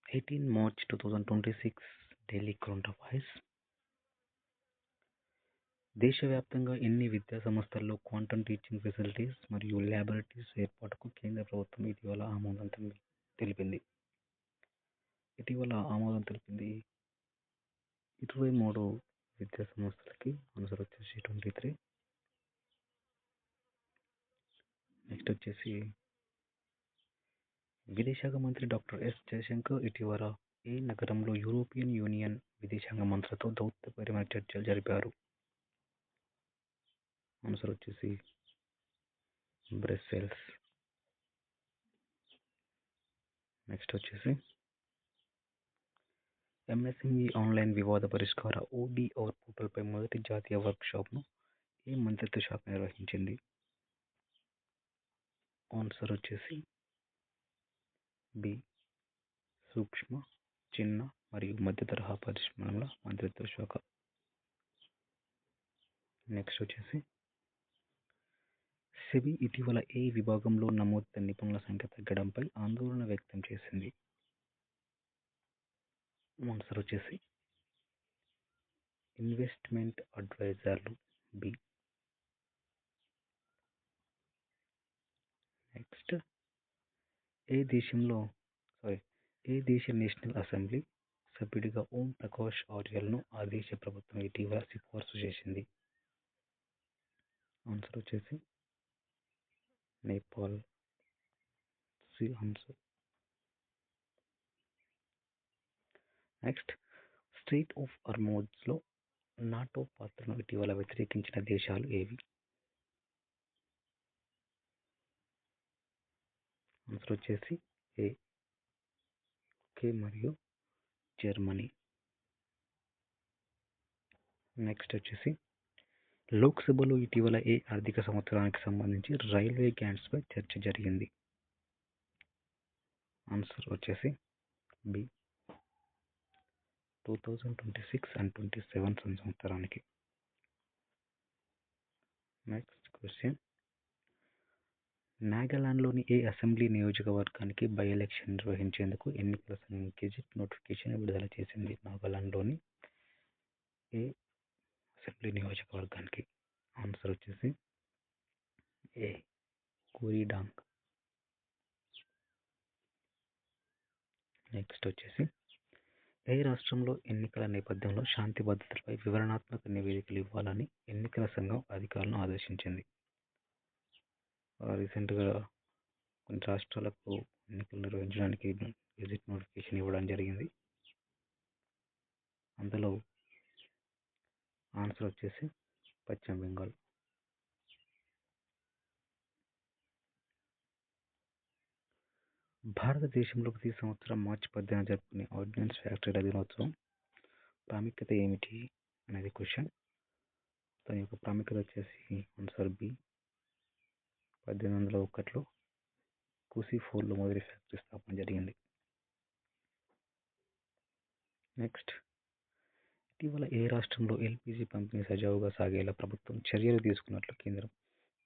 18 March 2026 Delhi current affairs. దేశవ్యాప్తంగా ఎన్ని విద్యా సంస్థల్లో క్వాంటం టీచింగ్ ఫెసిలిటీస్ మరియు ల్యాబొరేటరీస్ ఏర్పాటుకు కేంద్ర ప్రభుత్వం ఇటీవల ఆమోదం తెలిపింది. 23 విద్యా సంస్థలకి. ఆన్సర్ వచ్చేసి 23. నెక్స్ట్ వచ్చేసి విదేశాంగ మంత్రి డాక్టర్ ఎస్ జయశంకర్ ఇటీవల ఏ నగరంలో యూరోపియన్ యూనియన్ విదేశాంగ మంత్రులతో దౌత్యపరమైన చర్చలు జరిపారు? ఆన్సర్ వచ్చేసి బ్రస్సెల్స్. నెక్స్ట్ వచ్చేసి ఎంఎస్ఎంఈ ఆన్లైన్ వివాద పరిష్కార ఓడిఆర్ పోర్టల్పై మొదటి జాతీయ వర్క్షాప్ను ఏ మంత్రిత్వ శాఖ నిర్వహించింది? ఆన్సర్ వచ్చేసి బి. సూక్ష్మ, చిన్న మరియు మధ్య తరహా పరిశ్రమల మంత్రిత్వ శాఖ. నెక్స్ట్ వచ్చేసి సెబీ ఇటీవల ఏ విభాగంలో నమోదిత నిపుణుల సంఖ్య తగ్గడంపై ఆందోళన వ్యక్తం చేసింది? ఆన్సర్ వచ్చేసి ఇన్వెస్ట్మెంట్ అడ్వైజర్లు, బి. నెక్స్ట్ ఏ దేశ నేషనల్ అసెంబ్లీ సభ్యుడిగా ఓం ప్రకాష్ ఆర్యల్ను ఆ దేశ ప్రభుత్వం ఇటీవల సిఫార్సు చేసింది? ఆన్సర్ వచ్చేసి Nepal. Answer. Next strait of హార్మోజ్లో నాటో పాత్రను ఇటీవల వ్యతిరేకించిన దేశాలు ఏవి? ఆన్సర్ వచ్చేసి ఏ. కే మరియు జర్మనీ. నెక్స్ట్ వచ్చేసి లోక్సభలో ఇటీవల ఏ ఆర్థిక సంవత్సరానికి సంబంధించి రైల్వే గ్రాంట్స్పై చర్చ జరిగింది? ఆన్సర్ వచ్చేసి బి. 2026 and 27 సంవత్సరానికి. నెక్స్ట్ క్వశ్చన్ నాగాలాండ్లోని ఏ అసెంబ్లీ నియోజకవర్గానికి బై ఎలక్షన్ నిర్వహించేందుకు ఎన్నికల సంఘం గెజిట్ నోటిఫికేషన్ విడుదల చేసింది? నాగాలాండ్లోని ఏ అసెంబ్లీ నియోజకవర్గానికి? ఆన్సర్ వచ్చేసి ఏ. కూరీడాంగ్. నెక్స్ట్ వచ్చేసి ఏ రాష్ట్రంలో ఎన్నికల నేపథ్యంలో శాంతి భద్రతలపై వివరణాత్మక నివేదికలు ఇవ్వాలని ఎన్నికల సంఘం అధికారులను ఆదేశించింది? రీసెంట్గా కొన్ని రాష్ట్రాలకు ఎన్నికలు నిర్వహించడానికి గెజిట్ నోటిఫికేషన్ ఇవ్వడం జరిగింది. అందులో ఆన్సర్ వచ్చేసి పశ్చిమ బెంగాల్. భారతదేశంలో ప్రతి సంవత్సరం మార్చి 18 జరుపుకునే ఆర్డినెన్స్ ఫ్యాక్టరీల దినోత్సవం ప్రాముఖ్యత ఏమిటి అనేది క్వశ్చన్. దాని యొక్క ప్రాముఖ్యత వచ్చేసి ఆన్సర్ బి. 1801లో కుసిఫోర్లో మొదటి ఫ్యాక్టరీ స్థాపన జరిగింది. నెక్స్ట్ ఇటీవల ఏ రాష్ట్రంలో ఎల్పిజి పంపిణీ సజావుగా సాగేలా ప్రభుత్వం చర్యలు తీసుకున్నట్లు కేంద్రం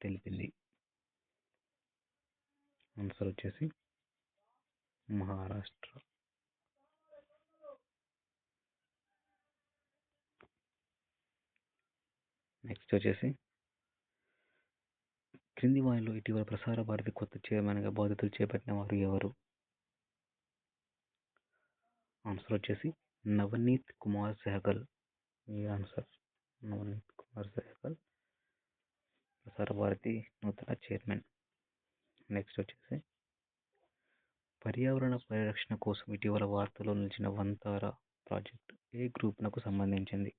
తెలిపింది? ఆన్సర్ వచ్చేసి మహారాష్ట్ర. నెక్స్ట్ వచ్చేసి క్రింది వారిలో ఇటీవల ప్రసార భారతి కొత్త చైర్మన్గా బాధ్యతలు చేపట్టిన వారు ఎవరు? ఆన్సర్ వచ్చేసి నవనీత్ కుమార్ సెహగల్. ఈ ఆన్సర్ నవనీత్ కుమార్ సెహగల్ ప్రసార భారతి నూతన చైర్మన్. నెక్స్ట్ వచ్చేసి పర్యావరణ పరిరక్షణ కోసం ఇటీవల వార్తల్లో నిలిచిన వంతారా ప్రాజెక్టు ఏ గ్రూప్నకు సంబంధించింది?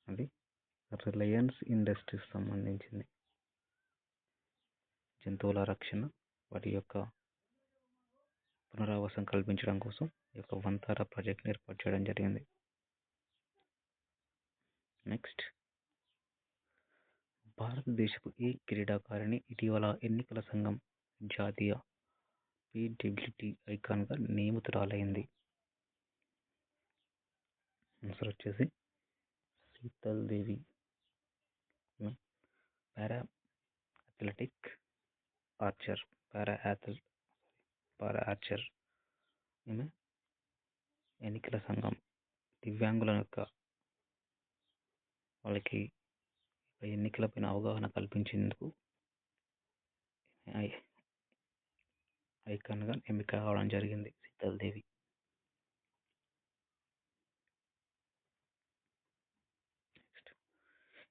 అది రిలయన్స్ ఇండస్ట్రీస్ సంబంధించింది. జంతువుల రక్షణ, వాటి యొక్క పునరావాసం కల్పించడం కోసం ఈ యొక్క వంతారా ప్రాజెక్ట్ని ఏర్పాటు చేయడం జరిగింది. నెక్స్ట్ భారతదేశపు ఏ క్రీడాకారిణి ఇటీవల ఎన్నికల సంఘం జాతీయ పీడబ్ల్యూటీ ఐకాన్గా నియమితురాలైంది? ఆన్సర్ వచ్చేసి Sheetal Devi. Para athletic archer for archer. ఈమె ఎన్నికల సంఘం దివ్యాంగుల యొక్క వాళ్ళకి ఎన్నికలపైన అవగాహన కల్పించేందుకు ఐ- ఐకాన్గా ఎంపిక కావడం జరిగింది శీతల్ దేవి.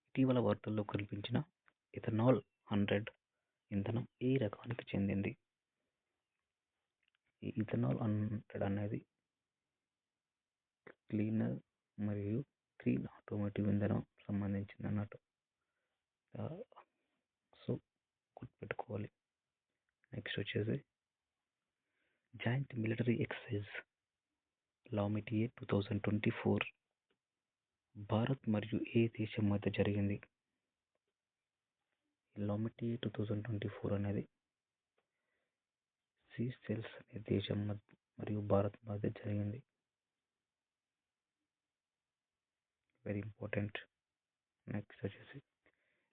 ఇటీవల వార్తల్లో కనిపించిన ఇథనాల్ 100 ఇంధనం ఏ రకానికి చెందింది? ఈ ఇథనాల్ 100 అనేది క్లీనర్ మరియు గ్రీన్ ఆటోమోటివ్ ఇంధనం సంబంధించింది అన్నట్టు. సో గుర్తుపెట్టుకోవాలి. నెక్స్ట్ వచ్చేసి జాయింట్ మిలిటరీ ఎక్సర్సైజ్ లామిటియే 2024 భారత్ మరియు ఏ దేశం మధ్య జరిగింది? లామిటియే 2024 అనేది సీషెల్స్ అనే దేశం మరియు భారత్ మధ్య జరిగింది. Very important. నెక్స్ట్ వచ్చేసి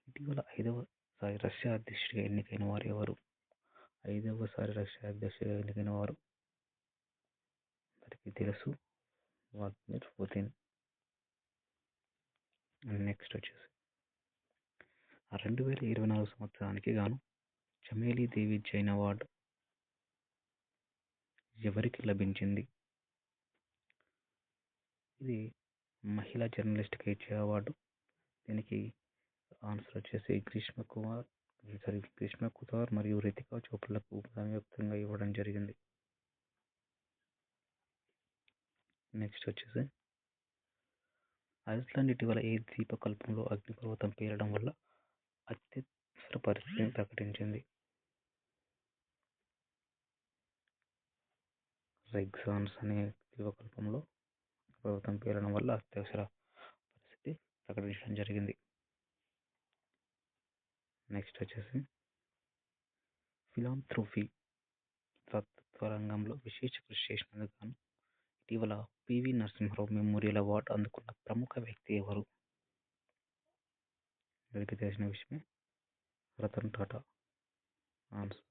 ఇటీవల 5వసారి రష్యా అధ్యక్షుడిగా ఎన్నికైన వారు ఎవరు? 5వసారి రష్యా అధ్యక్షుడిగా ఎన్నికైన వారు అందరికీ తెలుసు, వ్లాదిమిర్ పుతిన్. నెక్స్ట్ వచ్చేసి 2024 సంవత్సరానికి గాను చమేలీ దేవి జైన్ అవార్డు ఎవరికి లభించింది? ఇది మహిళా జర్నలిస్ట్కి ఇచ్చే అవార్డు. దీనికి ఆన్సర్ వచ్చేసి గ్రీష్మ కుమార్ మరియు రితికా చోప్రాలకు సంయుక్తంగా ఇవ్వడం జరిగింది. నెక్స్ట్ వచ్చేసి ఐస్లాండ్ ఇటీవల ఏ ద్వీపకల్పంలో అగ్నిపర్వతం పేలడం వల్ల అత్యవసర పరిస్థితిని ప్రకటించింది? రెగ్జాన్స్ అనే ద్వీపకల్పంలో పర్వతం పేలడం వల్ల అత్యవసర పరిస్థితి ప్రకటించడం జరిగింది. నెక్స్ట్ వచ్చేసి ఫిలాంథ్రఫీ దాతృత్వ రంగంలో విశేష కృషి చేసినందుకు గాను ఇటీవల పివి నరసింహారావు మెమోరియల్ అవార్డు అందుకున్న ప్రముఖ వ్యక్తి ఎవరు? అందరికీ తెలిసిన విషయమే రతన్ టాటా. ఆన్సర్